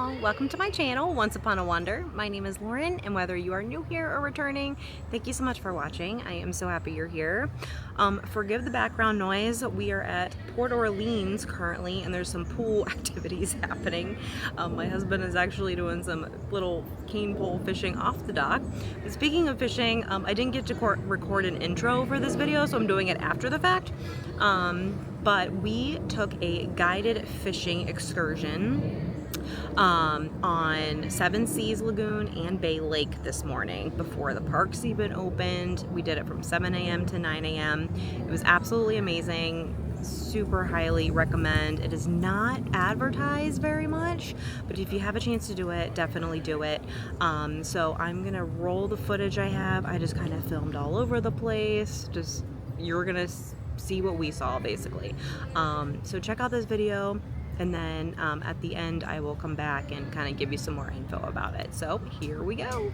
y'all, welcome to my channel, Once Upon a Wander. My name is Lauren, and whether you are new here or returning, thank you so much for watching. I am so happy you're here. Forgive the background noise. We are at Port Orleans currently, and there's some pool activities happening. My husband is actually doing some little cane pole fishing off the dock. But speaking of fishing, I didn't get to record an intro for this video, so I'm doing it after the fact. But we took a guided fishing excursion on Seven Seas Lagoon and Bay Lake this morning before the parks even opened. We did it from 7 a.m. to 9 a.m. It was absolutely amazing. Super highly recommend. It is not advertised very much, but if you have a chance to do it, definitely do it. So I'm gonna roll the footage I have. I just kind of filmed all over the place. You're gonna see what we saw basically. So check out this video, and then at the end I will come back and kind of give you some more info about it. So here we go.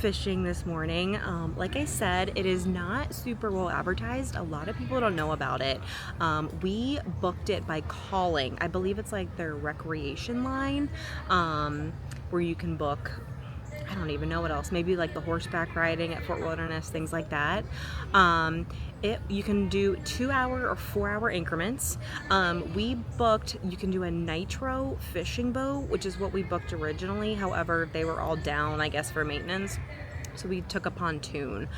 fishing this morning. Like I said, it is not super well advertised. A lot of people don't know about it. We booked it by calling. I believe it's like their recreation line, where you can book, I don't even know what else, maybe like the horseback riding at Fort Wilderness, things like that. You can do 2-hour or 4-hour increments. We booked, you can do a nitro fishing boat, which is what we booked originally. However, they were all down, I guess, for maintenance. So we took a pontoon,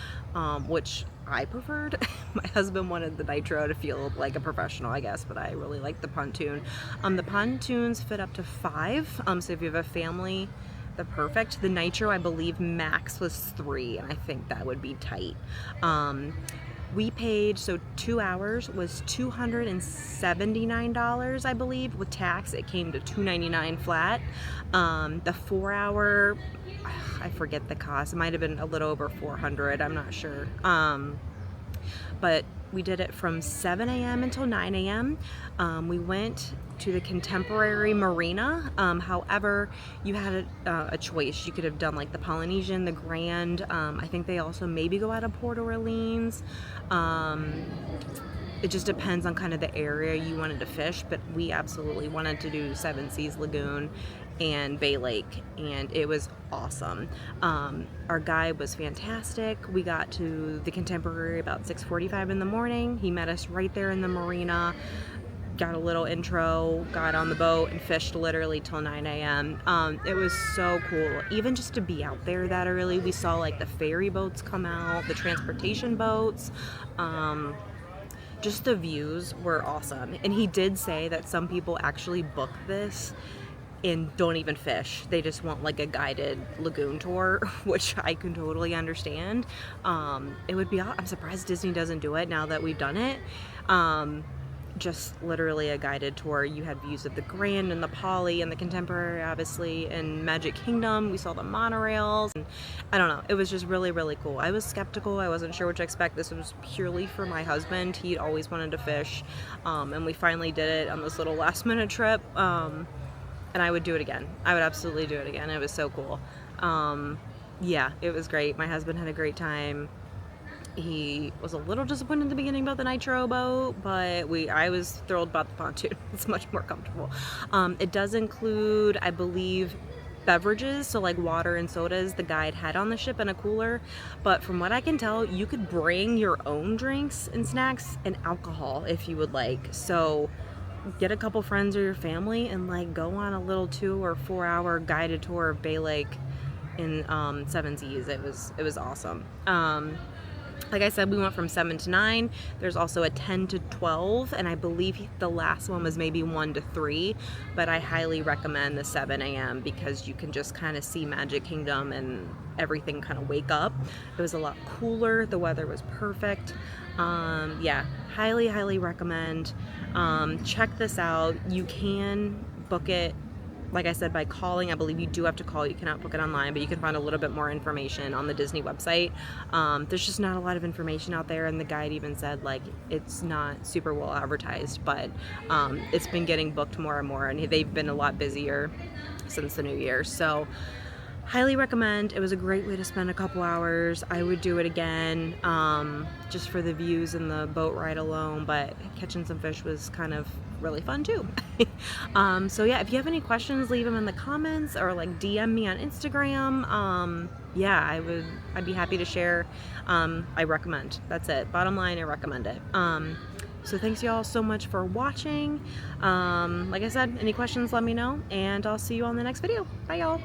which I preferred. My husband wanted the nitro to feel like a professional, I guess, but I really like the pontoon. The pontoons fit up to 5. So if you have a family, they're perfect. The nitro, I believe, max was 3, and I think that would be tight. We paid, so 2 hours was $279, I believe. With tax, it came to $299 flat. The 4-hour, I forget the cost. It might have been a little over $400. I'm not sure. But we did it from 7 a.m. until 9 a.m. We went to the Contemporary Marina. However, you had a choice. You could have done like the Polynesian, the Grand. I think they also maybe go out of Port Orleans. It just depends on kind of the area you wanted to fish, but we absolutely wanted to do Seven Seas Lagoon and Bay Lake, and it was awesome. Our guide was fantastic. We got to the Contemporary about 6:45 in the morning. He met us right there in the marina, got a little intro, got on the boat, and fished literally till 9 a.m. It was so cool, even just to be out there that early. We saw like the ferry boats come out, the transportation boats. Just the views were awesome. And he did say that some people actually book this and don't even fish. They just want like a guided lagoon tour, which I can totally understand. It would be, I'm surprised Disney doesn't do it now that we've done it. Just literally a guided tour. You had views of the Grand and the Poly and the Contemporary, obviously, and Magic Kingdom. We saw the monorails, and I don't know, it was just really, really cool. I was skeptical. I wasn't sure what to expect. This was purely for my husband. He'd always wanted to fish, and we finally did it on this little last minute trip, and I would do it again. I would absolutely do it again. It was so cool. Yeah, it was great. My husband had a great time. He was a little disappointed in the beginning about the nitro boat, but I was thrilled about the pontoon. It's much more comfortable. It does include, I believe, beverages, so like water and sodas the guide had on the ship in a cooler, but from what I can tell, you could bring your own drinks and snacks and alcohol if you would like. So get a couple friends or your family and like go on a little 2 or 4-hour guided tour of Bay Lake in Seven Seas. It was awesome. Like I said, we went from 7 to 9. There's also a 10 to 12, and I believe the last one was maybe 1 to 3, but I highly recommend the 7 a.m. because you can just kind of see Magic Kingdom and everything kind of wake up. It was a lot cooler. The weather was perfect. Yeah, highly, highly recommend. Check this out. You can book it, like I said, by calling. I believe you do have to call. You cannot book it online, but you can find a little bit more information on the Disney website. There's just not a lot of information out there, and the guide even said like it's not super well advertised, but it's been getting booked more and more, and they've been a lot busier since the new year. So highly recommend. It was a great way to spend a couple hours. I would do it again, just for the views and the boat ride alone, but catching some fish was kind of really fun too. So yeah, if you have any questions, leave them in the comments or like DM me on Instagram. Yeah, I'd be happy to share. I recommend. That's it. Bottom line, I recommend it. So thanks y'all so much for watching. Like I said, any questions, let me know, and I'll see you on the next video. Bye y'all.